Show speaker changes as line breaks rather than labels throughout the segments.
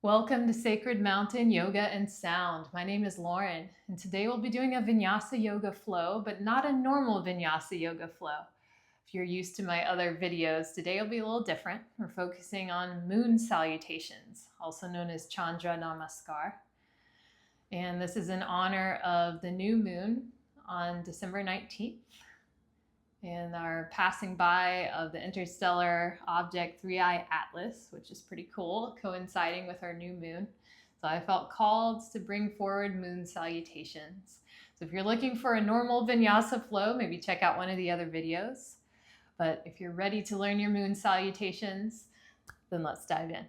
Welcome to Sacred Mountain Yoga and Sound. My name is Lauren, and today we'll be doing a Vinyasa yoga flow, but not a normal Vinyasa yoga flow. If you're used to my other videos, today will be a little different. We're focusing on moon salutations, also known as chandra namaskar. And this is in honor of the new moon on December 19th. And our passing by of the interstellar object 3i Atlas, which is pretty cool, coinciding with our new moon. So I felt called to bring forward moon salutations. So if you're looking for a normal Vinyasa flow, maybe check out one of the other videos. But if you're ready to learn your moon salutations, then let's dive in.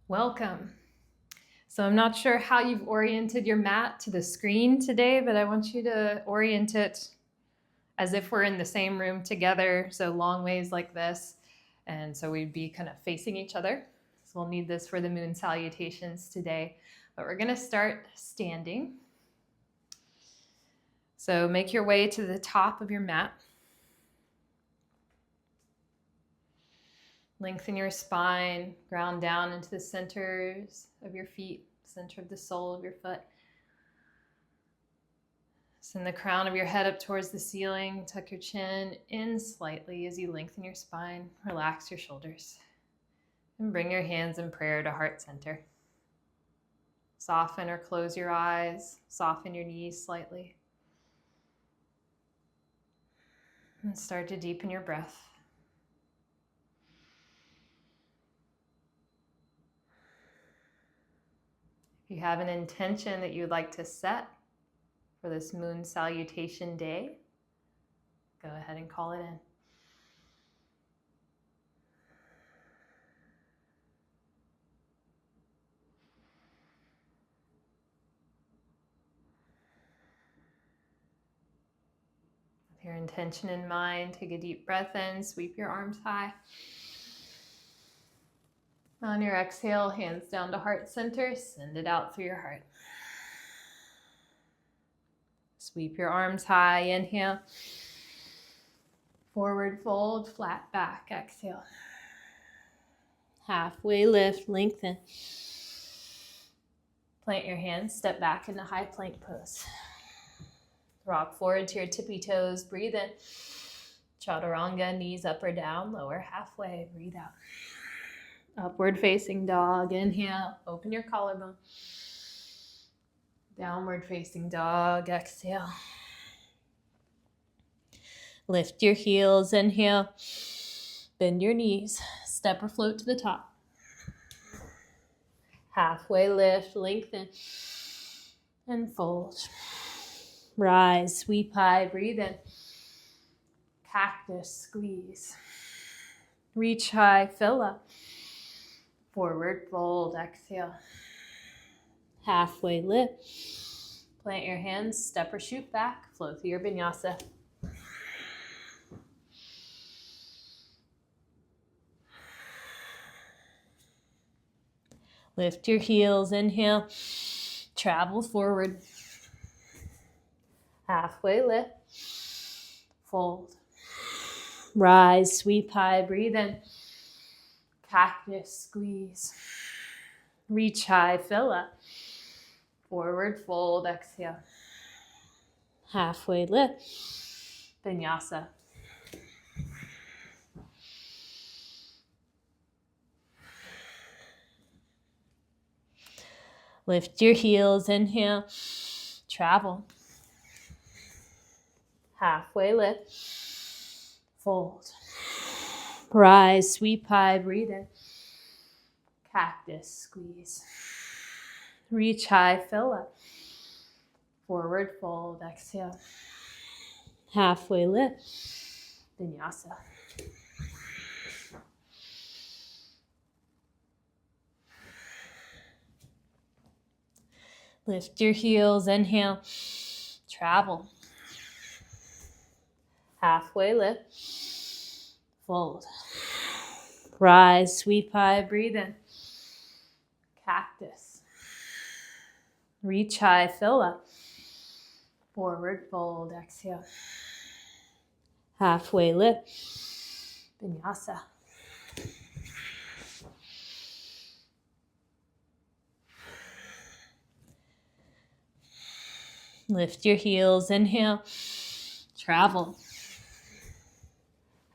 Welcome. So I'm not sure how you've oriented your mat to the screen today, but I want you to orient it as if we're in the same room together, so long ways like this. And so we'd be kind of facing each other. So we'll need this for the moon salutations today, but we're gonna start standing. So make your way to the top of your mat. Lengthen your spine, ground down into the centers of your feet, center of the sole of your foot. Send the crown of your head up towards the ceiling. Tuck your chin in slightly as you lengthen your spine. Relax your shoulders. And bring your hands in prayer to heart center. Soften or close your eyes. Soften your knees slightly. And start to deepen your breath. If you have an intention that you'd like to set for this moon salutation day, go ahead and call it in. With your intention in mind, take a deep breath in, sweep your arms high. On your exhale, hands down to heart center, send it out through your heart. Sweep your arms high, inhale. Forward fold, flat back, exhale. Halfway lift, lengthen. Plant your hands, step back into high plank pose. Rock forward to your tippy toes, breathe in. Chaturanga, knees up or down, lower halfway, breathe out. Upward facing dog, inhale, open your collarbone. Downward facing dog, exhale. Lift your heels, inhale. Bend your knees, step or float to the top. Halfway lift, lengthen, and fold. Rise, sweep high, breathe in. Cactus, squeeze. Reach high, fill up. Forward fold, exhale. Halfway lift. Plant your hands, step or shoot back, flow through your vinyasa. Lift your heels, inhale. Travel forward. Halfway lift. Fold. Rise, sweep high, breathe in. Cactus, squeeze. Reach high, fill up. Forward fold, exhale. Halfway lift. Vinyasa. Lift your heels, inhale. Travel. Halfway lift. Fold. Rise, sweep high, breathe in. Cactus, squeeze. Reach high, fill up. Forward fold, exhale. Halfway lift. Vinyasa. Lift your heels, inhale. Travel. Halfway lift. Fold. Rise, sweep high, breathe in. Cactus. Reach high, fill up. Forward fold, exhale. Halfway lift. Vinyasa. Lift your heels, inhale. Travel.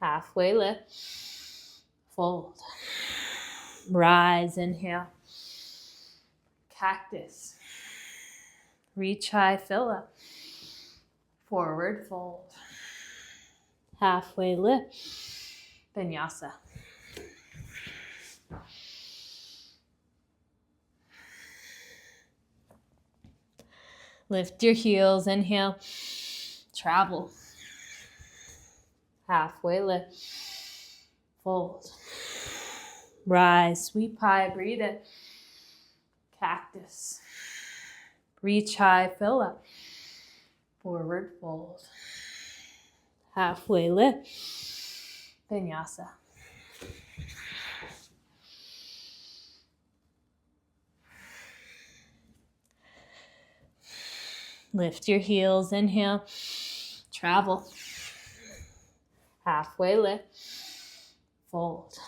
Halfway lift. Fold. Rise, inhale. Cactus. Reach high, fill up. Forward fold. Halfway lift. Vinyasa. Lift your heels, inhale. Travel. Halfway lift. Fold. Rise, sweep high, breathe in. Cactus. Reach high, fill up. Forward fold. Halfway lift. Vinyasa. Lift your heels, inhale. Travel. Halfway lift. Fold.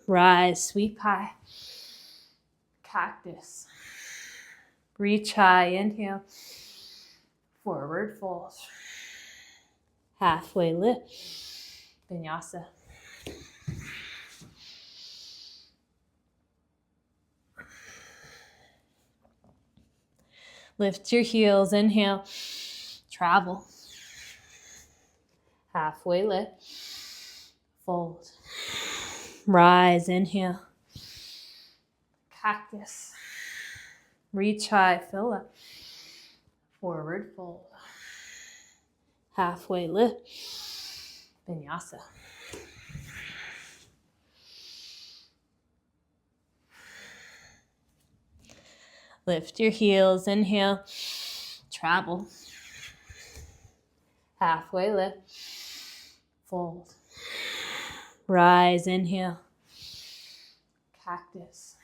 Rise, sweep high. Cactus. Reach high, inhale. Forward fold. Halfway lift. Vinyasa. Lift your heels, inhale. Travel. Halfway lift. Fold. Rise, inhale. Cactus. Reach high, fill up. Forward fold. Halfway lift. Vinyasa. Lift your heels, inhale. Travel. Halfway lift. Fold. Rise, inhale. Cactus.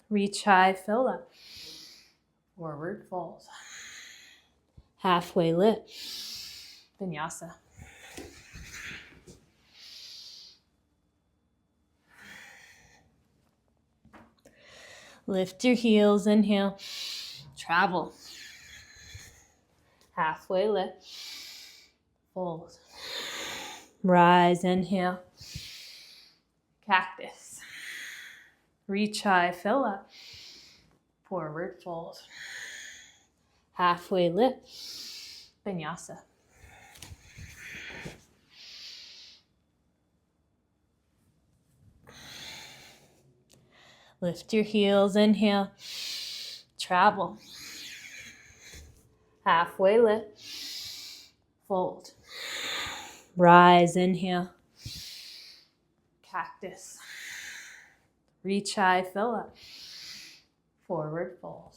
Reach high, fill up. Forward fold. Halfway lift. Vinyasa. Lift your heels, inhale. Travel. Halfway lift. Fold. Rise, inhale. Cactus. Reach high, fill up. Forward fold. Halfway lift. Vinyasa. Lift your heels, inhale. Travel. Halfway lift. Fold. Rise, inhale. Cactus. Reach high, fill up. Forward fold.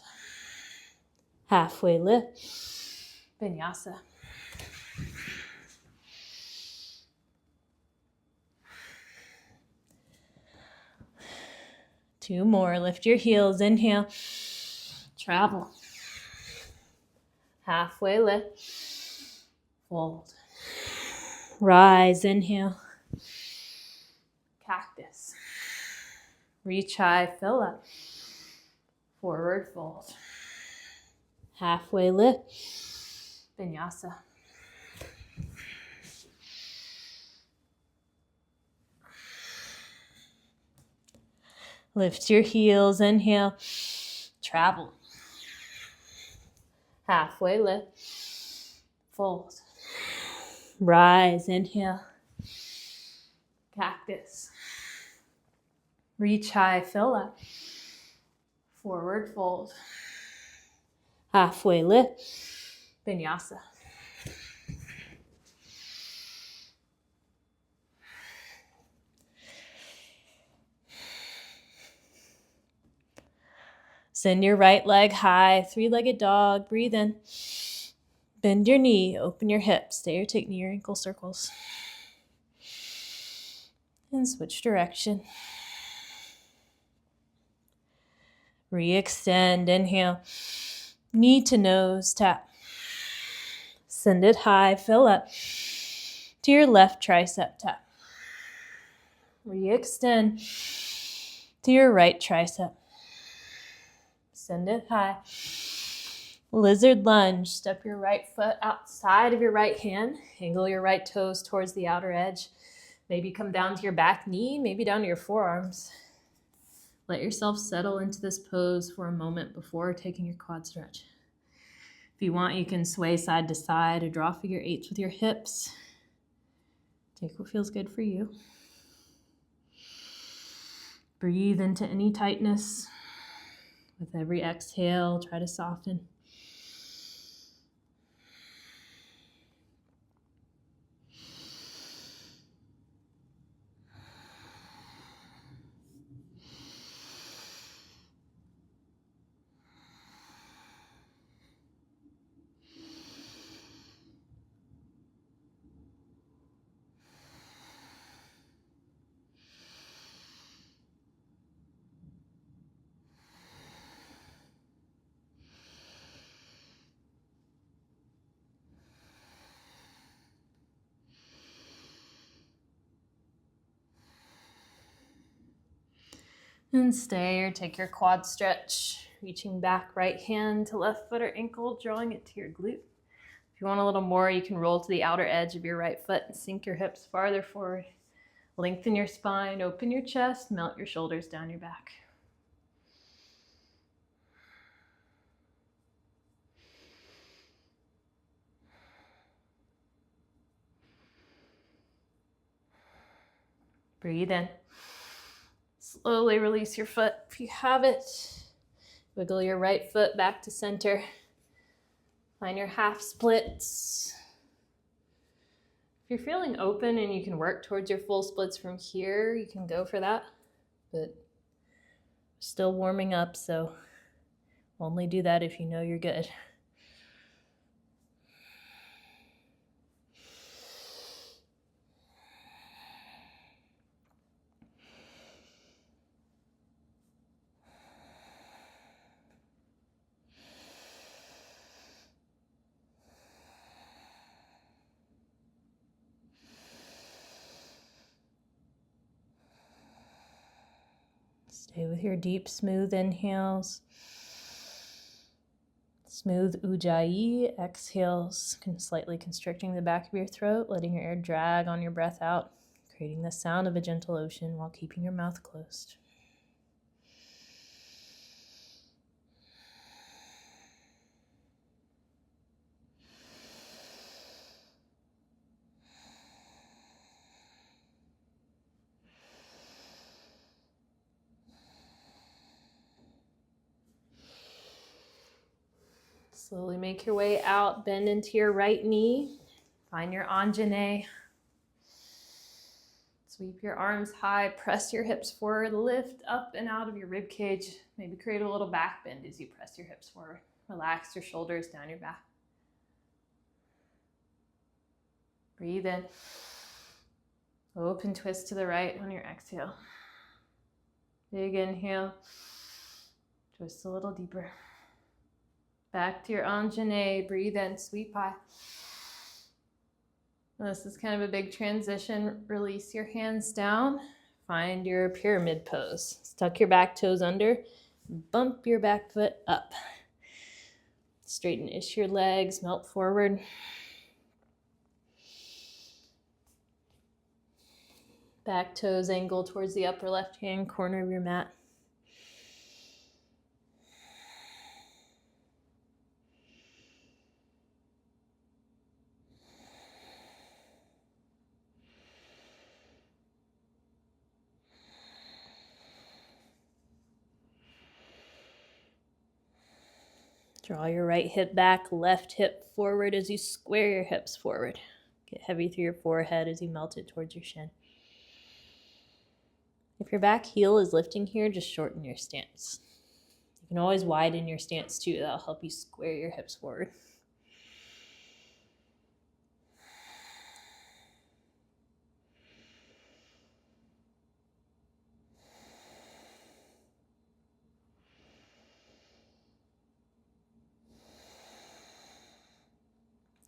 Halfway lift. Vinyasa. Two more. Lift your heels. Inhale. Travel. Halfway lift. Fold. Rise. Inhale. Cactus. Reach high. Fill up. Forward fold. Halfway lift. Vinyasa. Lift your heels, inhale, travel. Halfway lift, fold. Rise, inhale, cactus. Reach high, fill up. Forward fold. Halfway lift, vinyasa. Send your right leg high, three-legged dog. Breathe in. Bend your knee, open your hips, stay or take knee or ankle circles. And switch direction. Re-extend, inhale. Knee to nose, tap. Send it high, fill up to your left tricep, tap. Re-extend to your right tricep. Send it high. Lizard lunge. Step your right foot outside of your right hand. Angle your right toes towards the outer edge. Maybe come down to your back knee, maybe down to your forearms. Let yourself settle into this pose for a moment before taking your quad stretch. If you want, you can sway side to side or draw figure eights with your hips. Take what feels good for you. Breathe into any tightness. With every exhale, try to soften. And stay or take your quad stretch, reaching back right hand to left foot or ankle, drawing it to your glute. If you want a little more, you can roll to the outer edge of your right foot and sink your hips farther forward. Lengthen your spine, open your chest, melt your shoulders down your back. Breathe in. Slowly release your foot if you have it. Wiggle your right foot back to center. Find your half splits. If you're feeling open and you can work towards your full splits from here, you can go for that. But still warming up, so only do that if you know you're good. Stay with your deep, smooth inhales. Smooth ujjayi exhales, slightly constricting the back of your throat, letting your air drag on your breath out, creating the sound of a gentle ocean while keeping your mouth closed. Slowly make your way out, bend into your right knee, find your Anjane. Sweep your arms high, press your hips forward, lift up and out of your rib cage. Maybe create a little back bend as you press your hips forward. Relax your shoulders down your back. Breathe in. Open twist to the right on your exhale. Big inhale. Twist a little deeper. Back to your Anjane. Breathe in, sweep high. This is kind of a big transition. Release your hands down. Find your pyramid pose. Tuck your back toes under. Bump your back foot up. Straighten-ish your legs. Melt forward. Back toes angle towards the upper left-hand corner of your mat. Draw your right hip back, left hip forward as you square your hips forward. Get heavy through your forehead as you melt it towards your shin. If your back heel is lifting here, just shorten your stance. You can always widen your stance too. That'll help you square your hips forward.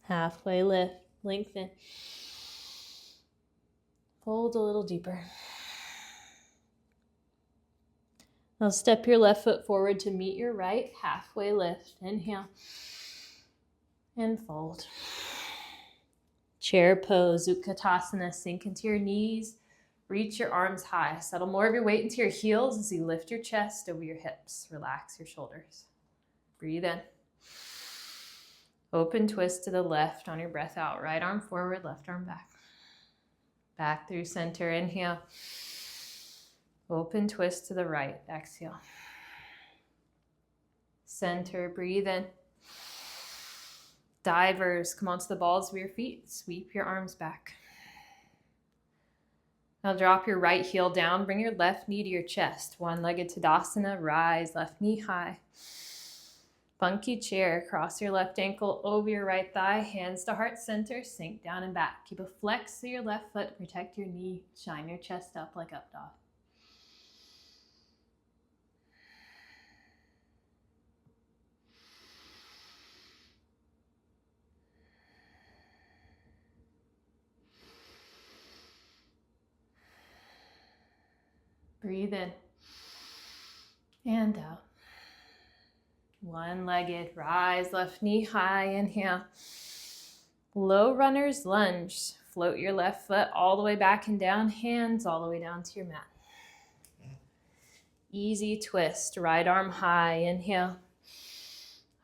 Halfway lift, lengthen. Fold a little deeper. Now step your left foot forward to meet your right. Halfway lift. Inhale. And fold. Chair pose, Utkatasana. Sink into your knees. Reach your arms high. Settle more of your weight into your heels as you lift your chest over your hips. Relax your shoulders. Breathe in. Open twist to the left on your breath out. Right arm forward, left arm back. Back through center. Inhale. Open twist to the right. Exhale. Center. Breathe in. Divers. Come onto the balls of your feet. Sweep your arms back. Now drop your right heel down. Bring your left knee to your chest. One-legged Tadasana. Rise. Left knee high. Funky chair. Cross your left ankle over your right thigh. Hands to heart center. Sink down and back. Keep a flex through your left foot. Protect your knee. Shine your chest up like up dog. Breathe in and out. One-legged, rise, left knee high, inhale. Low runner's lunge. Float your left foot all the way back and down, hands all the way down to your mat. Easy twist, right arm high, inhale.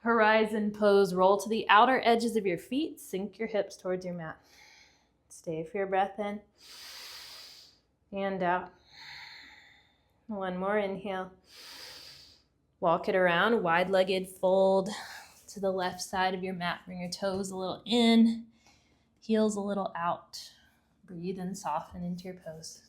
Horizon pose, roll to the outer edges of your feet, sink your hips towards your mat. Stay for your breath in and out. One more inhale. Walk it around, wide-legged fold to the left side of your mat. Bring your toes a little in, heels a little out. Breathe and soften into your pose.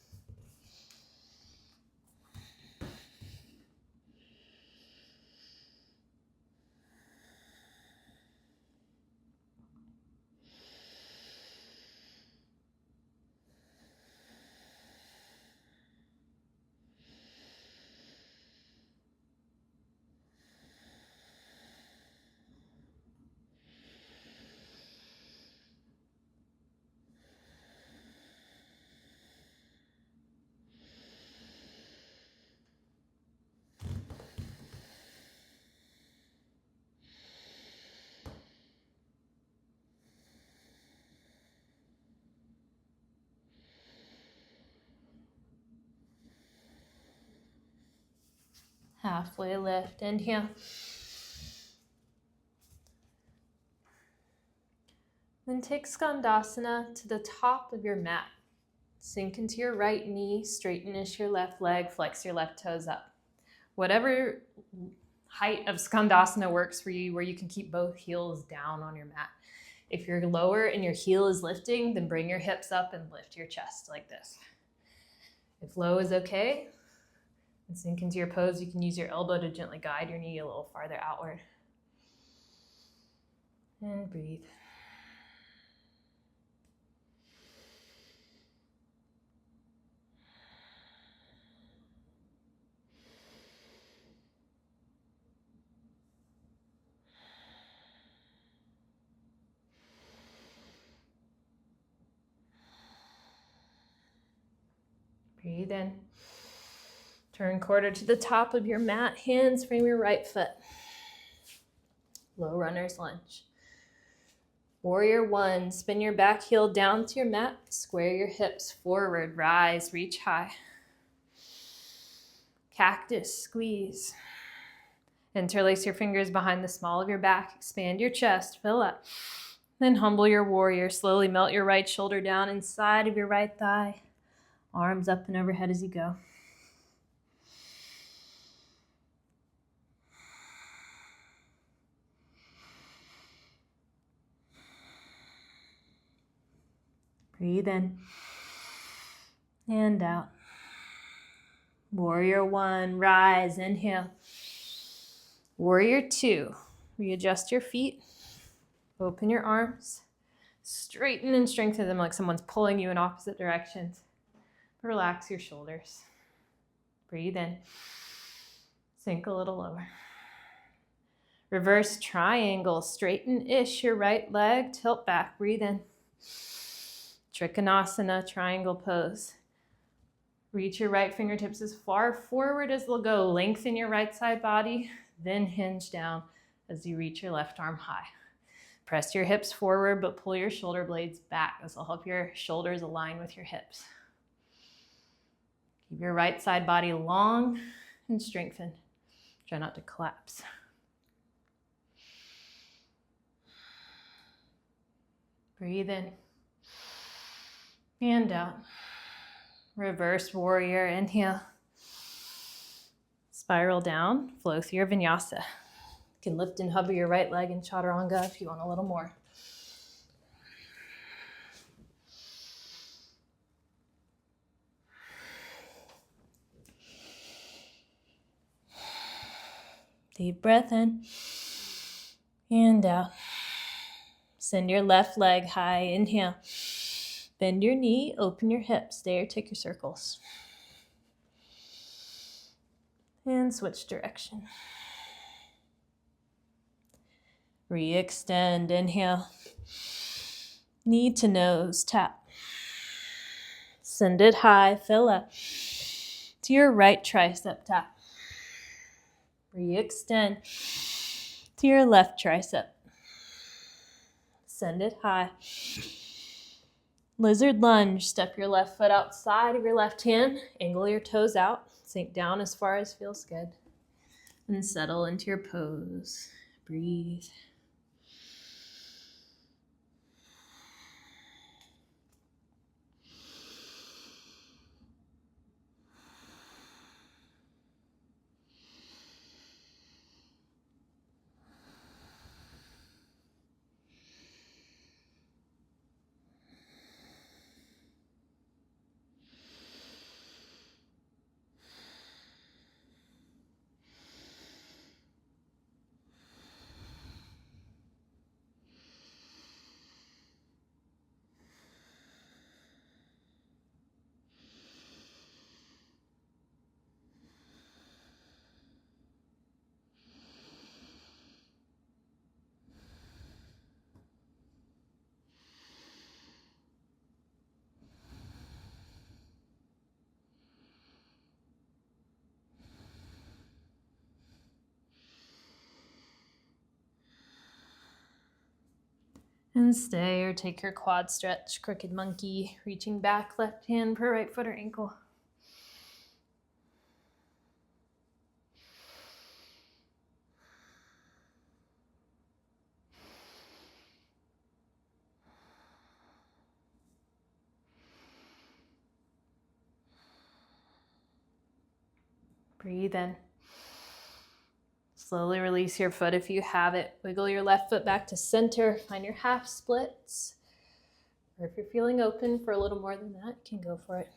Halfway lift, inhale. Then take Skandasana to the top of your mat. Sink into your right knee, straightenish your left leg, flex your left toes up. Whatever height of Skandasana works for you, where you can keep both heels down on your mat. If you're lower and your heel is lifting, then bring your hips up and lift your chest like this. If low is okay, and sink into your pose, you can use your elbow to gently guide your knee a little farther outward. And breathe. Breathe in. Turn quarter to the top of your mat. Hands frame your right foot. Low runner's lunge. Warrior one. Spin your back heel down to your mat. Square your hips forward. Rise. Reach high. Cactus. Squeeze. Interlace your fingers behind the small of your back. Expand your chest. Fill up. Then humble your warrior. Slowly melt your right shoulder down inside of your right thigh. Arms up and overhead as you go. Breathe in and out. Warrior one, rise, inhale. Warrior two, readjust your feet. Open your arms. Straighten and strengthen them like someone's pulling you in opposite directions. Relax your shoulders. Breathe in. Sink a little lower. Reverse triangle, straighten-ish your right leg, tilt back, breathe in. Trikonasana, triangle pose. Reach your right fingertips as far forward as they'll go. Lengthen your right side body, then hinge down as you reach your left arm high. Press your hips forward, but pull your shoulder blades back. This will help your shoulders align with your hips. Keep your right side body long and strengthened. Try not to collapse. Breathe in and out. Reverse warrior, inhale. Spiral down, flow through your vinyasa. You can lift and hover your right leg in chaturanga if you want a little more. Deep breath in and out. Send your left leg high, inhale. Bend your knee, open your hips, stay or take your circles. And switch direction. Re-extend, inhale. Knee to nose, tap. Send it high, fill up. To your right tricep, tap. Re-extend to your left tricep. Send it high. Lizard lunge, step your left foot outside of your left hand, angle your toes out, sink down as far as feels good, and settle into your pose. Breathe. And stay or take your quad stretch, crooked monkey, reaching back, left hand per right foot or ankle. Breathe in. Slowly release your foot if you have it. Wiggle your left foot back to center. Find your half splits. Or if you're feeling open for a little more than that, you can go for it.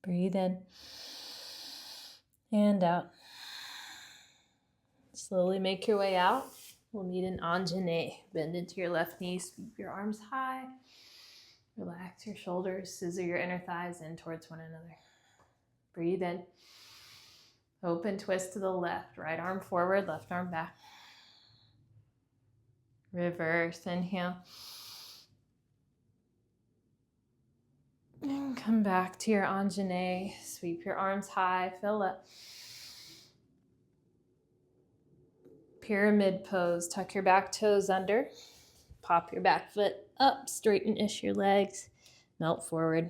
Breathe in and out. Slowly make your way out. We'll meet an Anjane. Bend into your left knee, sweep your arms high. Relax your shoulders, scissor your inner thighs in towards one another. Breathe in. Open twist to the left. Right arm forward, left arm back. Reverse, inhale. And come back to your Anjane. Sweep your arms high, fill up. Pyramid pose. Tuck your back toes under. Pop your back foot up. Straighten-ish your legs. Melt forward.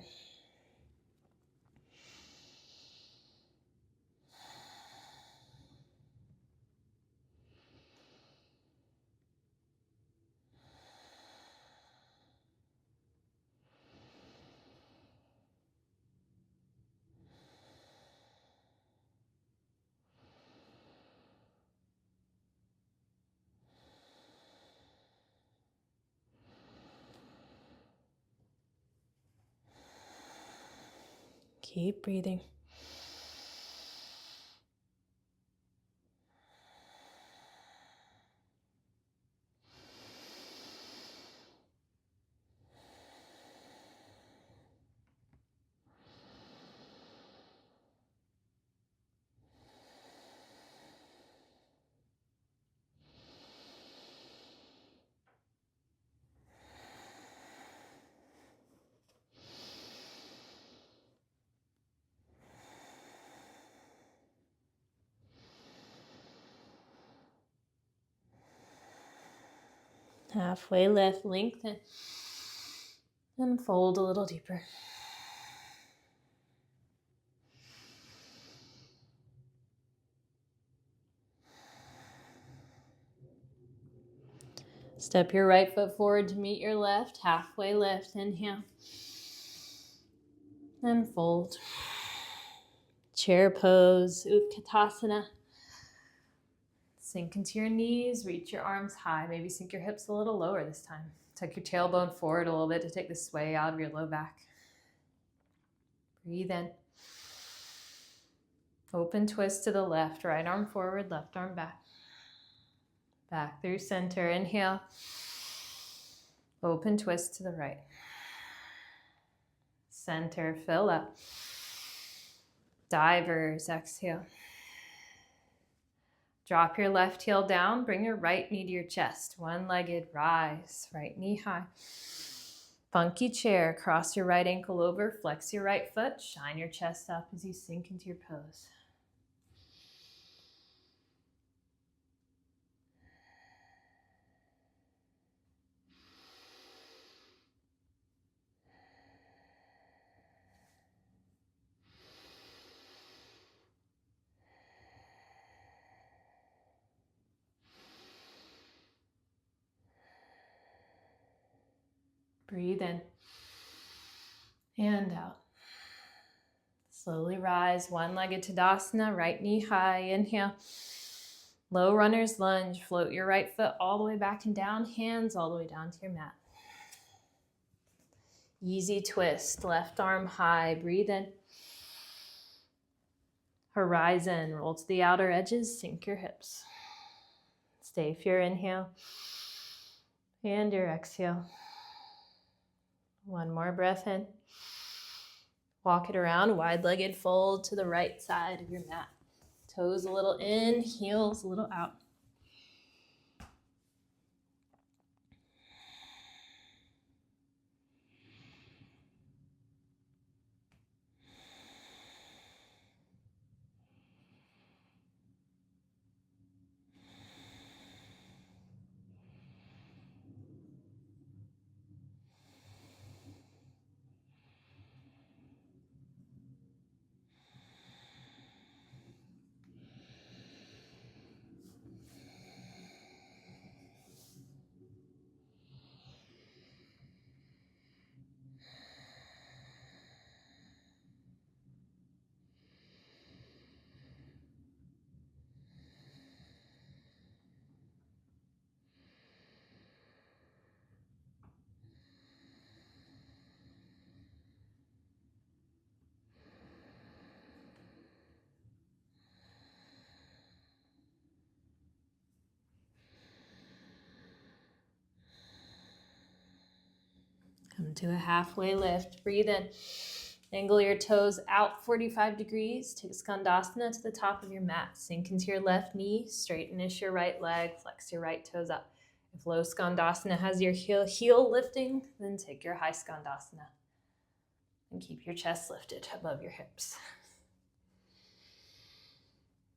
Keep breathing. Halfway lift, lengthen, and fold a little deeper. Step your right foot forward to meet your left. Halfway lift, inhale, and fold. Chair pose, Utkatasana. Sink into your knees, reach your arms high. Maybe sink your hips a little lower this time. Tuck your tailbone forward a little bit to take the sway out of your low back. Breathe in. Open twist to the left, right arm forward, left arm back. Back through center, inhale. Open twist to the right. Center, fill up. Divers, exhale. Drop your left heel down, bring your right knee to your chest. One-legged rise, right knee high. Funky chair, cross your right ankle over, flex your right foot, shine your chest up as you sink into your pose. Breathe in and out. Slowly rise, one-legged Tadasana, right knee high, inhale. Low runner's lunge, float your right foot all the way back and down, hands all the way down to your mat. Easy twist, left arm high, breathe in. Horizon, roll to the outer edges, sink your hips. Stay for your inhale and your exhale. One more breath in. Walk it around, wide-legged fold to the right side of your mat. Toes a little in, heels a little out. Come to a halfway lift. Breathe in. Angle your toes out 45 degrees. Take Skandasana to the top of your mat. Sink into your left knee. Straighten-ish your right leg. Flex your right toes up. If low Skandasana has your heel lifting, then take your high Skandasana. And keep your chest lifted above your hips.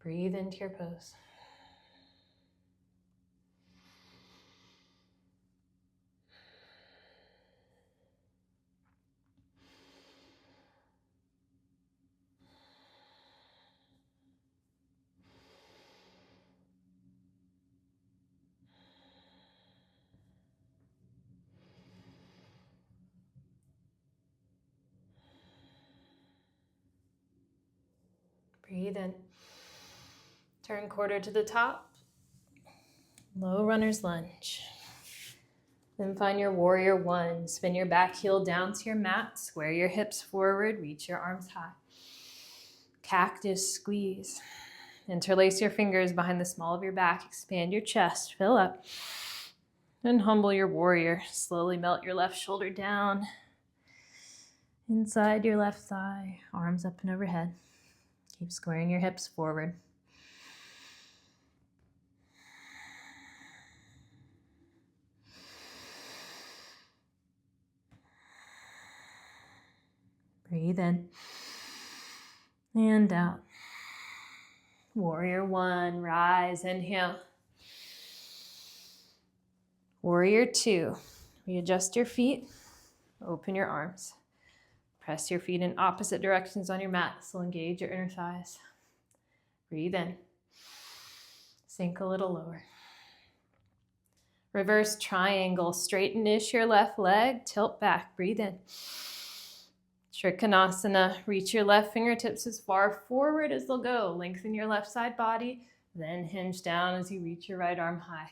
Breathe into your pose. Breathe in. Turn quarter to the top. Low runner's lunge. Then find your warrior one. Spin your back heel down to your mat. Square your hips forward. Reach your arms high. Cactus squeeze. Interlace your fingers behind the small of your back. Expand your chest. Fill up. Then humble your warrior. Slowly melt your left shoulder down. Inside your left thigh. Arms up and overhead. Keep squaring your hips forward. Breathe in and out. Warrior one, rise, inhale. Warrior two, readjust your feet, open your arms. Press your feet in opposite directions on your mat. This will engage your inner thighs. Breathe in. Sink a little lower. Reverse triangle, straighten-ish your left leg, tilt back, breathe in. Trikonasana, reach your left fingertips as far forward as they'll go. Lengthen your left side body, then hinge down as you reach your right arm high.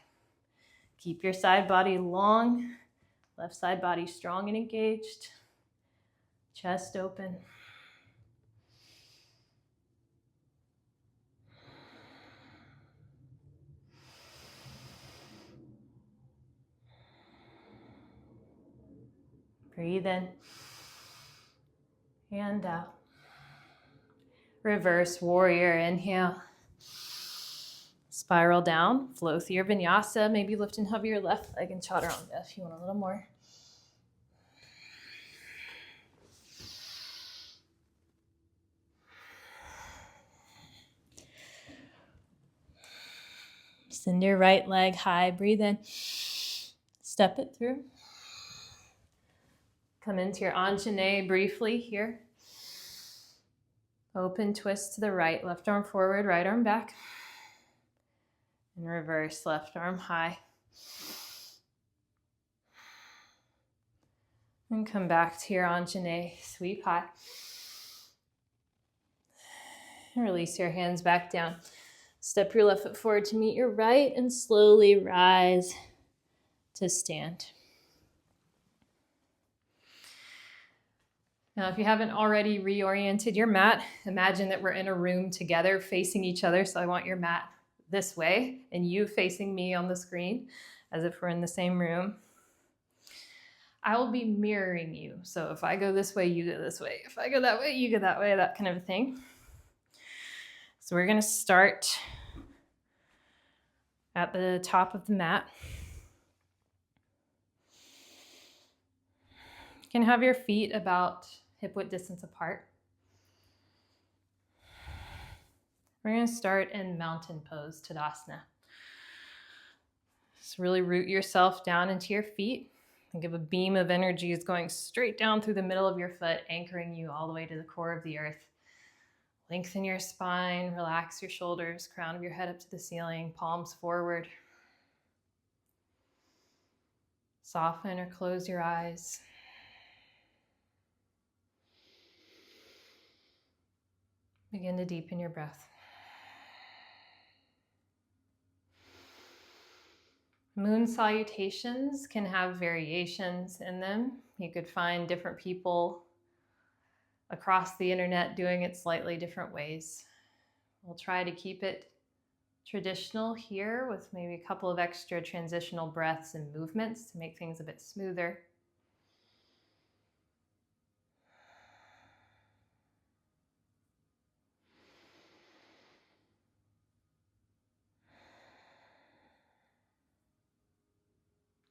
Keep your side body long, left side body strong and engaged. Chest open. Breathe in and out. Reverse warrior, inhale. Spiral down, flow through your vinyasa. Maybe lift and hover your left leg and chaturanga if you want a little more. Send your right leg high, breathe in. Step it through. Come into your Anjane briefly here. Open twist to the right, left arm forward, right arm back. And reverse, left arm high. And come back to your Anjane, sweep high. And release your hands back down. Step your left foot forward to meet your right and slowly rise to stand. Now, if you haven't already reoriented your mat, imagine that we're in a room together facing each other. So I want your mat this way and you facing me on the screen as if we're in the same room. I will be mirroring you. So if I go this way, you go this way. If I go that way, you go that way, that kind of a thing. So we're going to start at the top of the mat. You can have your feet about hip-width distance apart. We're going to start in mountain pose, Tadasana. Just really root yourself down into your feet and give a beam of energy is going straight down through the middle of your foot, anchoring you all the way to the core of the earth. Lengthen your spine, relax your shoulders, crown of your head up to the ceiling, palms forward. Soften or close your eyes. Begin to deepen your breath. Moon salutations can have variations in them. You could find different people across the internet doing it slightly different ways. We'll try to keep it traditional here with maybe a couple of extra transitional breaths and movements to make things a bit smoother.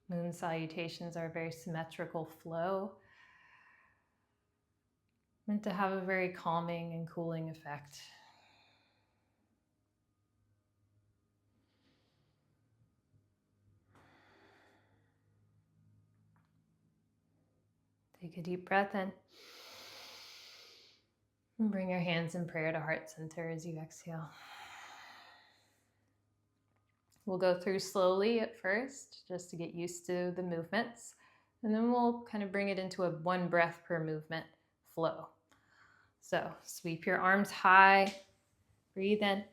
Moon salutations are a very symmetrical flow. Meant to have a very calming and cooling effect. Take a deep breath in. And bring your hands in prayer to heart center as you exhale. We'll go through slowly at first, just to get used to the movements. And then we'll kind of bring it into a 1 breath per movement flow. So sweep your arms high, breathe in.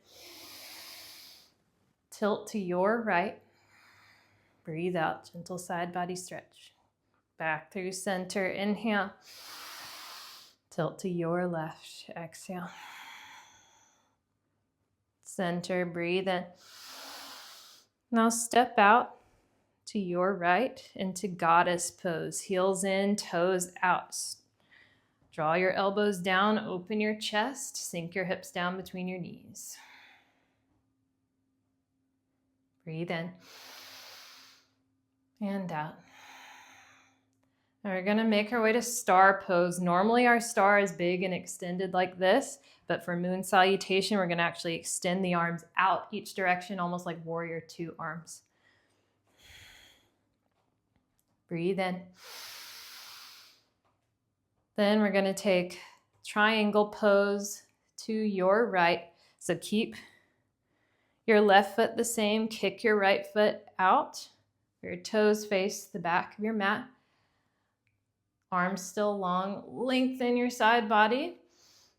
Tilt to your right. Breathe out, gentle side body stretch. Back through center, inhale. Tilt to your left, exhale. Center, breathe in. Now step out to your right into goddess pose. Heels in, toes out. Draw your elbows down, open your chest, sink your hips down between your knees. Breathe in and out. Now we're gonna make our way to star pose. Normally our star is big and extended like this, but for moon salutation, we're gonna actually extend the arms out each direction, almost like warrior 2 arms. Breathe in. Then we're gonna take triangle pose to your right. So keep your left foot the same, kick your right foot out. Your toes face the back of your mat. Arms still long, lengthen your side body,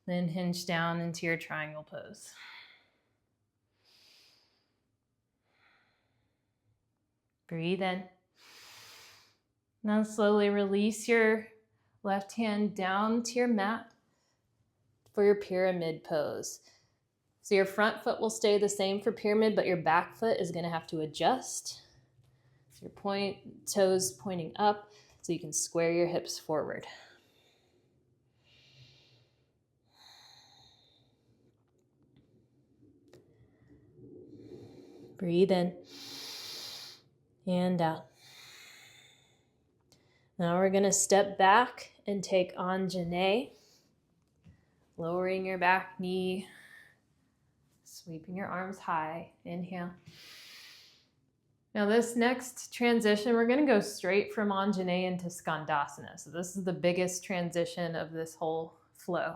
then hinge down into your triangle pose. Breathe in. Now slowly release your left hand down to your mat for your pyramid pose. So your front foot will stay the same for pyramid, but your back foot is gonna have to adjust. So your toes pointing up so you can square your hips forward. Breathe in and out. Now we're gonna step back and take Anjane, lowering your back knee, sweeping your arms high, inhale. Now this next transition, we're gonna go straight from Anjane into Skandasana. So this is the biggest transition of this whole flow.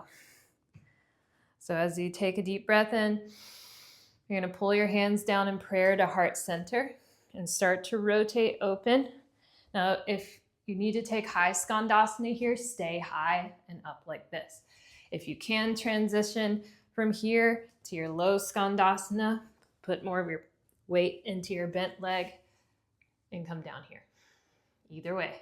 So as you take a deep breath in, you're gonna pull your hands down in prayer to heart center and start to rotate open. Now, if you need to take high Skandasana here, stay high and up like this. If you can transition from here to your low Skandasana, put more of your weight into your bent leg and come down here. Either way.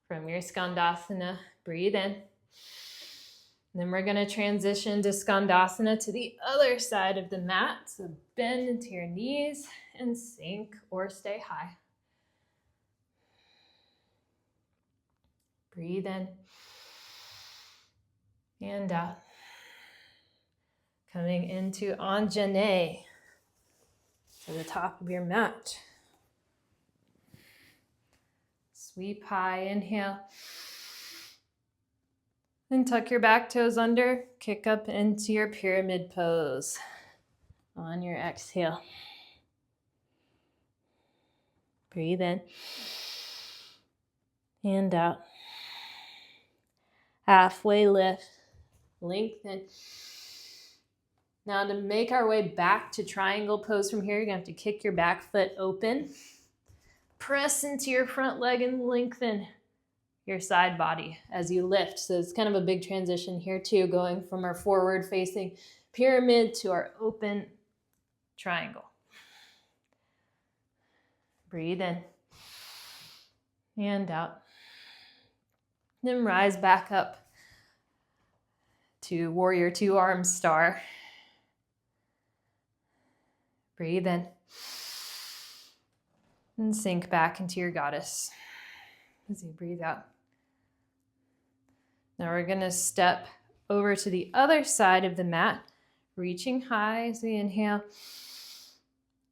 From your Skandasana, breathe in. And then we're gonna transition to Skandasana to the other side of the mat. So bend into your knees and sink or stay high. Breathe in and out. Coming into Anjane to the top of your mat. Sweep high, inhale. Then tuck your back toes under, kick up into your pyramid pose on your exhale. Breathe in and out. Halfway lift, lengthen. Now to make our way back to triangle pose from here, you're gonna have to kick your back foot open. Press into your front leg and lengthen your side body as you lift. So it's kind of a big transition here too, going from our forward facing pyramid to our open triangle. Breathe in and out. Then rise back up to warrior 2 arm star. Breathe in and sink back into your goddess as you breathe out. Now we're gonna step over to the other side of the mat, reaching high as we inhale.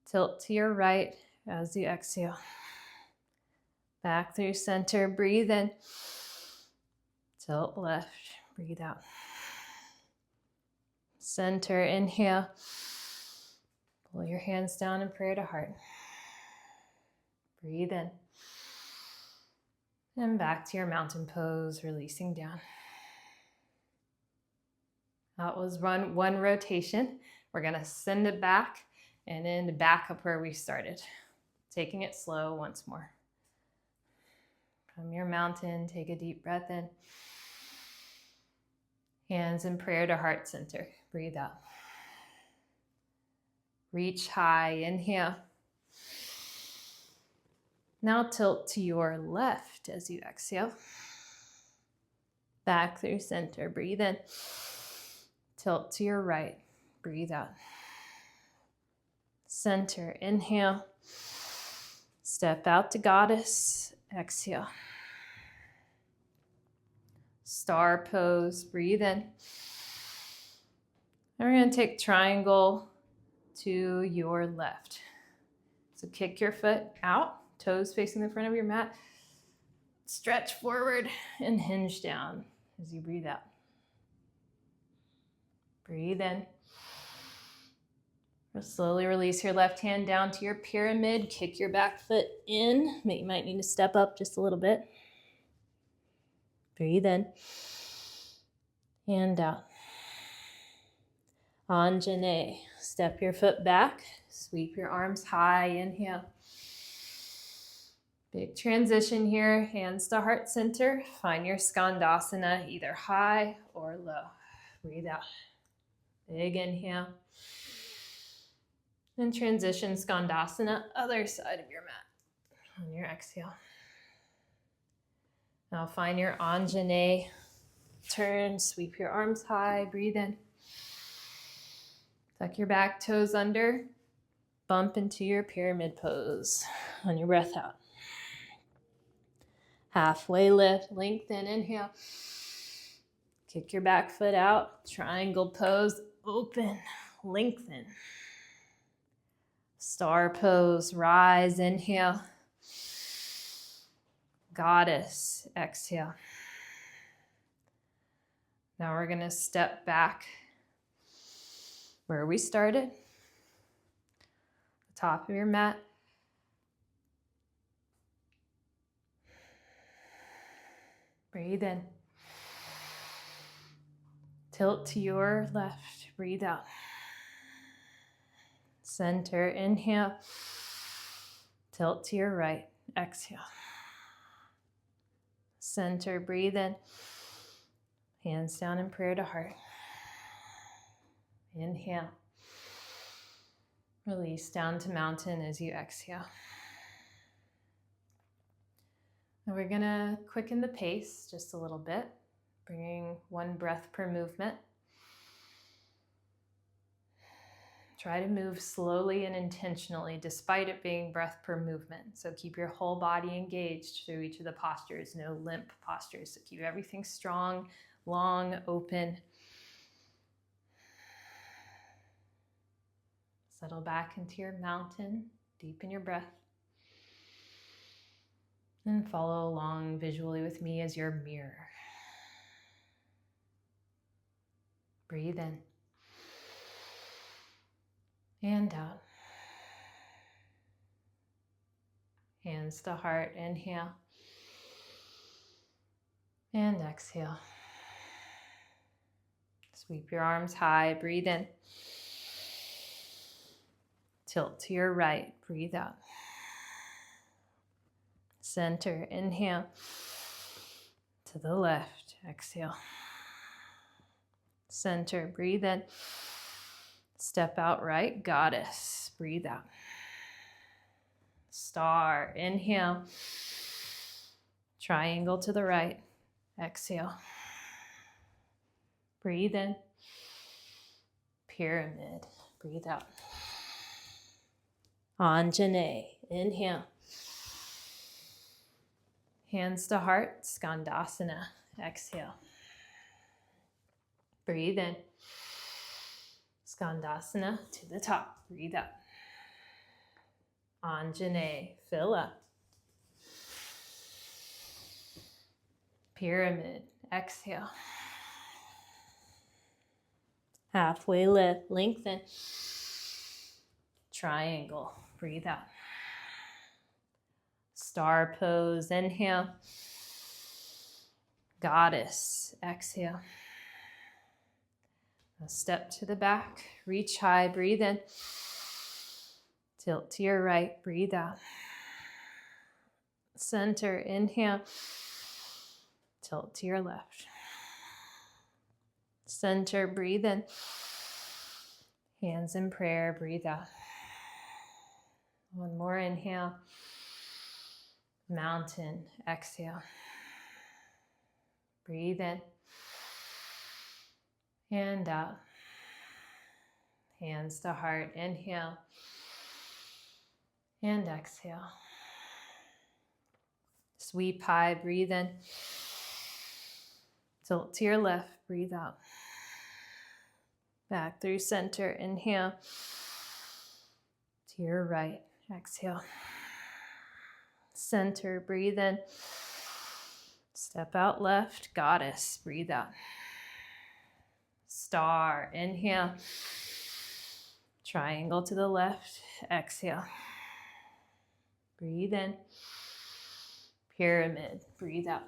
Tilt to your right as you exhale. Back through center, breathe in. Tilt left, breathe out. Center, inhale. Pull your hands down in prayer to heart. Breathe in. And back to your mountain pose, releasing down. That was one rotation. We're gonna send it back and then back up where we started. Taking it slow once more. From your mountain, take a deep breath in. Hands in prayer to heart center. Breathe out. Reach high, inhale. Now tilt to your left as you exhale. Back through center, breathe in. Tilt to your right, breathe out. Center, inhale. Step out to goddess, exhale. Star pose, breathe in. And we're going to take triangle to your left. So kick your foot out, toes facing the front of your mat. Stretch forward and hinge down as you breathe out. Breathe in. Slowly release your left hand down to your pyramid. Kick your back foot in. You might need to step up just a little bit. Breathe in. And out. Anjane. Step your foot back. Sweep your arms high. Inhale. Big transition here. Hands to heart center. Find your skandasana, either high or low. Breathe out. Big inhale. And transition skandasana, other side of your mat. On your exhale. Now find your Anjane. Turn, sweep your arms high, breathe in. Tuck your back toes under. Bump into your pyramid pose on your breath out. Halfway lift, lengthen, inhale. Kick your back foot out. Triangle pose, open, lengthen. Star pose, rise, inhale. Goddess, exhale. Now we're gonna step back where we started. The top of your mat. Breathe in. Tilt to your left, breathe out. Center, inhale. Tilt to your right, exhale. Center, breathe in. Hands down in prayer to heart. Inhale. Release down to mountain as you exhale. Now we're gonna quicken the pace just a little bit, bringing one breath per movement. Try to move slowly and intentionally despite it being breath per movement. So keep your whole body engaged through each of the postures, no limp postures. So keep everything strong, long, open. Settle back into your mountain, deepen your breath. And follow along visually with me as your mirror. Breathe in. And out. Hands to heart, inhale. And exhale. Sweep your arms high, breathe in. Tilt to your right, breathe out. Center, inhale. To the left, exhale. Center, breathe in. Step out right, goddess, breathe out. Star, inhale. Triangle to the right, exhale. Breathe in. Pyramid, breathe out. Anjane, inhale. Hands to heart, skandasana, exhale. Breathe in. Skandasana to the top, breathe out. Anjane, fill up. Pyramid, exhale. Halfway lift, lengthen. Triangle, breathe out. Star pose, inhale. Goddess, exhale. Now step to the back, reach high, breathe in. Tilt to your right, breathe out. Center, inhale. Tilt to your left. Center, breathe in. Hands in prayer, breathe out. One more inhale. Mountain, exhale. Breathe in. And out. Hands to heart, inhale. And exhale. Sweep high, breathe in. Tilt to your left, breathe out. Back through center, inhale. To your right, exhale. Center, breathe in. Step out left, goddess, breathe out. Star, inhale. Triangle to the left, exhale. Breathe in. Pyramid, breathe out.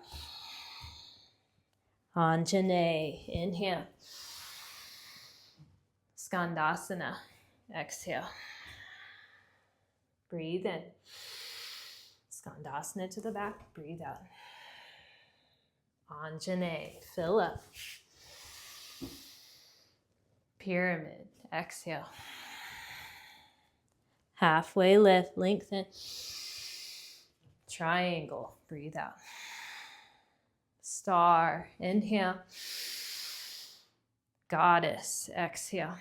Anjane, inhale. Skandasana, exhale. Breathe in. Skandasana to the back, breathe out. Anjane, fill up. Pyramid, exhale. Halfway lift, lengthen. Triangle, breathe out. Star, inhale. Goddess, exhale.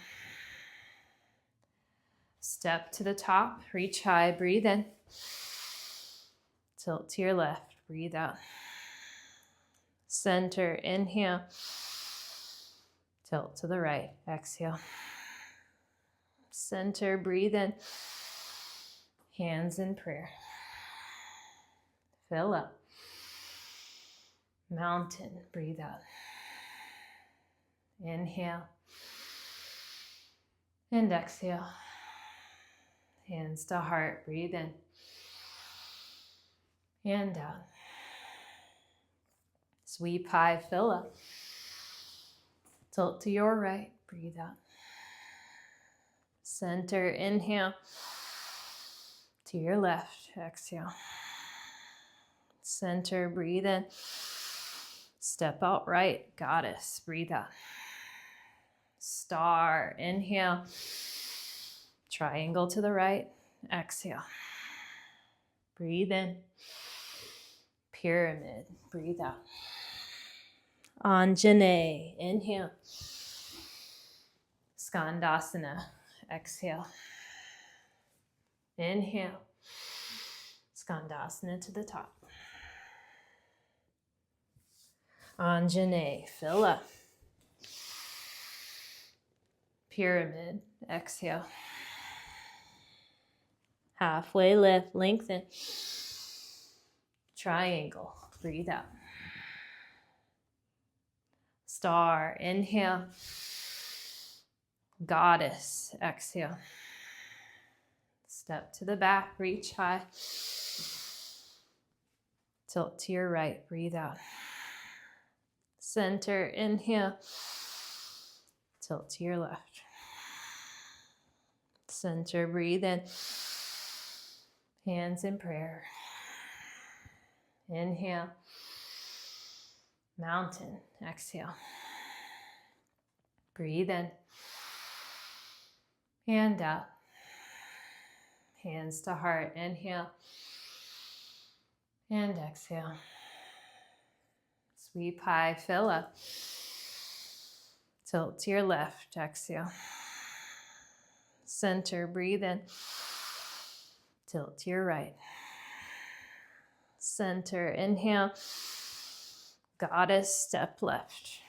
Step to the top, reach high, breathe in. Tilt to your left, breathe out. Center, inhale. Tilt to the right, exhale. Center, breathe in. Hands in prayer. Fill up. Mountain, breathe out. Inhale. And exhale. Hands to heart, breathe in. And out. Sweep high, fill up. Tilt to your right, breathe out. Center, inhale. To your left, exhale. Center, breathe in. Step out right, goddess, breathe out. Star, inhale. Triangle to the right, exhale. Breathe in. Pyramid, breathe out. Anjane, inhale. Skandasana, exhale. Inhale. Skandasana to the top. Anjane, fill up. Pyramid, exhale. Halfway lift, lengthen. Triangle, breathe out. Star, inhale. Goddess, exhale. Step to the back, reach high. Tilt to your right, breathe out. Center, inhale. Tilt to your left. Center, breathe in. Hands in prayer. Inhale. Mountain, exhale. Breathe in. And out. Hands to heart, inhale. And exhale. Sweep high, fill up. Tilt to your left, exhale. Center, breathe in. Tilt to your right. Center, inhale. Goddess, step left.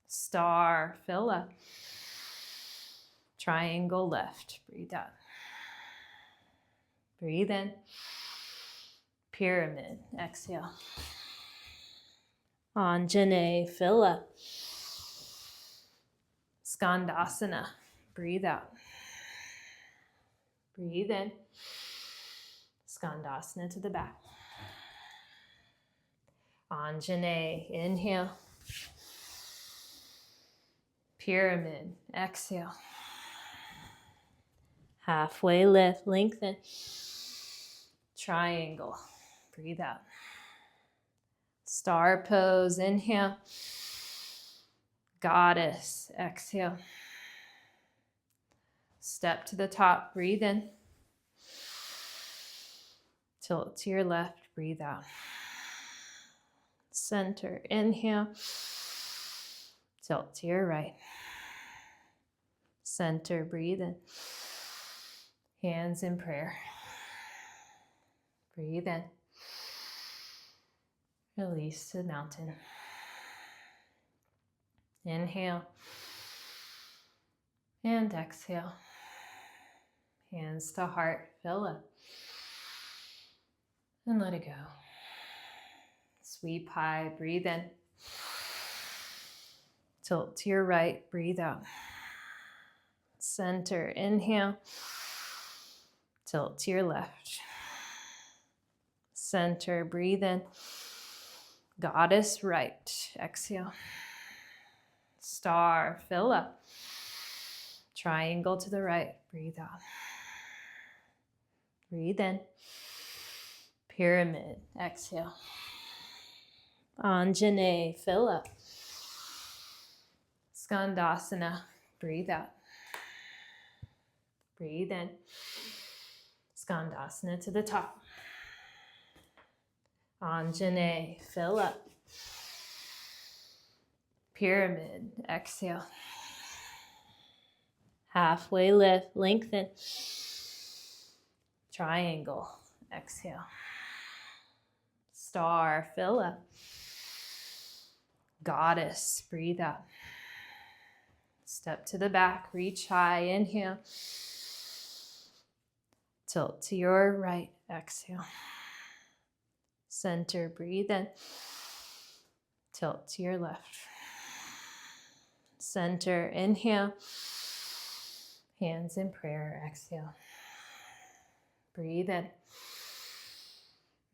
Star, fill up. Triangle left, breathe out. Breathe in. Pyramid, exhale. Anjane, fill up. Skandasana, breathe out. Breathe in. Skandasana to the back. Anjane, inhale. Pyramid, exhale. Halfway lift, lengthen. Triangle, breathe out. Star pose, inhale. Goddess, exhale. Step to the top, breathe in. Tilt to your left, breathe out. Center, inhale. Tilt to your right. Center, breathe in. Hands in prayer. Breathe in. Release to the mountain. Inhale. And exhale. Hands to heart, fill up. And let it go. Sweep high, breathe in. Tilt to your right, breathe out. Center, inhale. Tilt to your left. Center, breathe in. Goddess right, exhale. Star, fill up. Triangle to the right, breathe out. Breathe in. Pyramid, exhale. Anjane, fill up. Skandasana, breathe out. Breathe in. Skandasana to the top. Anjane, fill up. Pyramid, exhale. Halfway lift, lengthen. Triangle, exhale. Star, fill up. Goddess, breathe out. Step to the back, reach high, inhale. Tilt to your right, exhale. Center, breathe in. Tilt to your left. Center, inhale. Hands in prayer, exhale. Breathe in.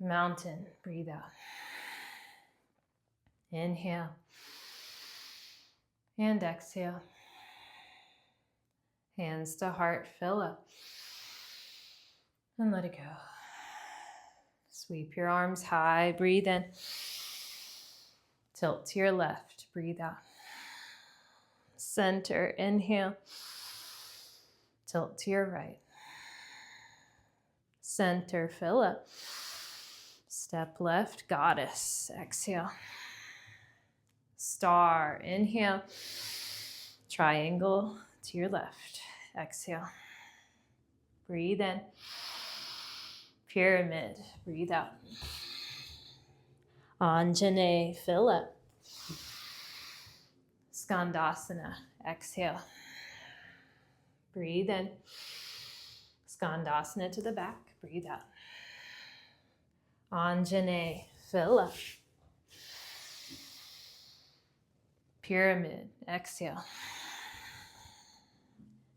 Mountain, breathe out. Inhale. And exhale. Hands to heart, fill up. And let it go. Sweep your arms high, breathe in. Tilt to your left, breathe out. Center, inhale. Tilt to your right. Center, fill up. Step left, goddess, exhale. Star, inhale. Triangle to your left, exhale. Breathe in. Pyramid, breathe out. Anjane, fill up. Skandasana, exhale. Breathe in. Skandasana to the back, breathe out. Anjane, fill up. Pyramid, exhale.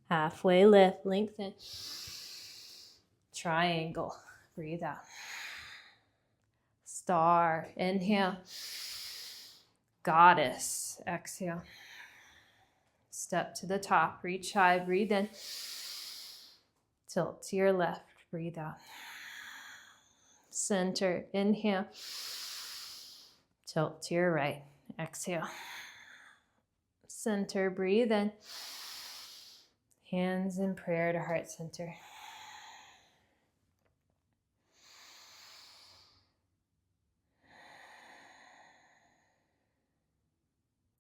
Halfway lift, lengthen. Triangle, breathe out. Star, inhale. Goddess, exhale. Step to the top, reach high, breathe in. Tilt to your left, breathe out. Center, inhale. Tilt to your right, exhale. Center, breathe in. Hands in prayer to heart center.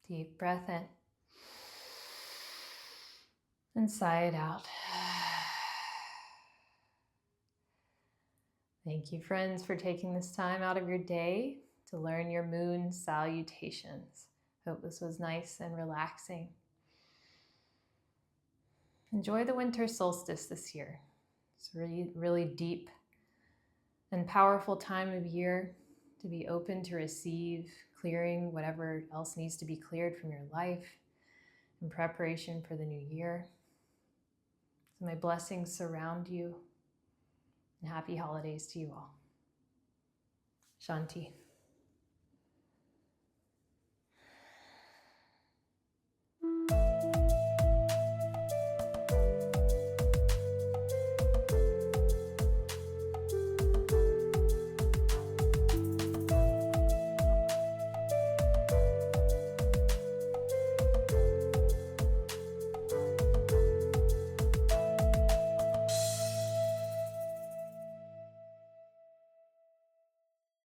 Deep breath in. And sigh it out. Thank you, friends, for taking this time out of your day to learn your moon salutations. Hope this was nice and relaxing. Enjoy the winter solstice this year. It's a really deep and powerful time of year to be open to receive clearing whatever else needs to be cleared from your life in preparation for the new year. So my blessings surround you, and happy holidays to you all. Shanti.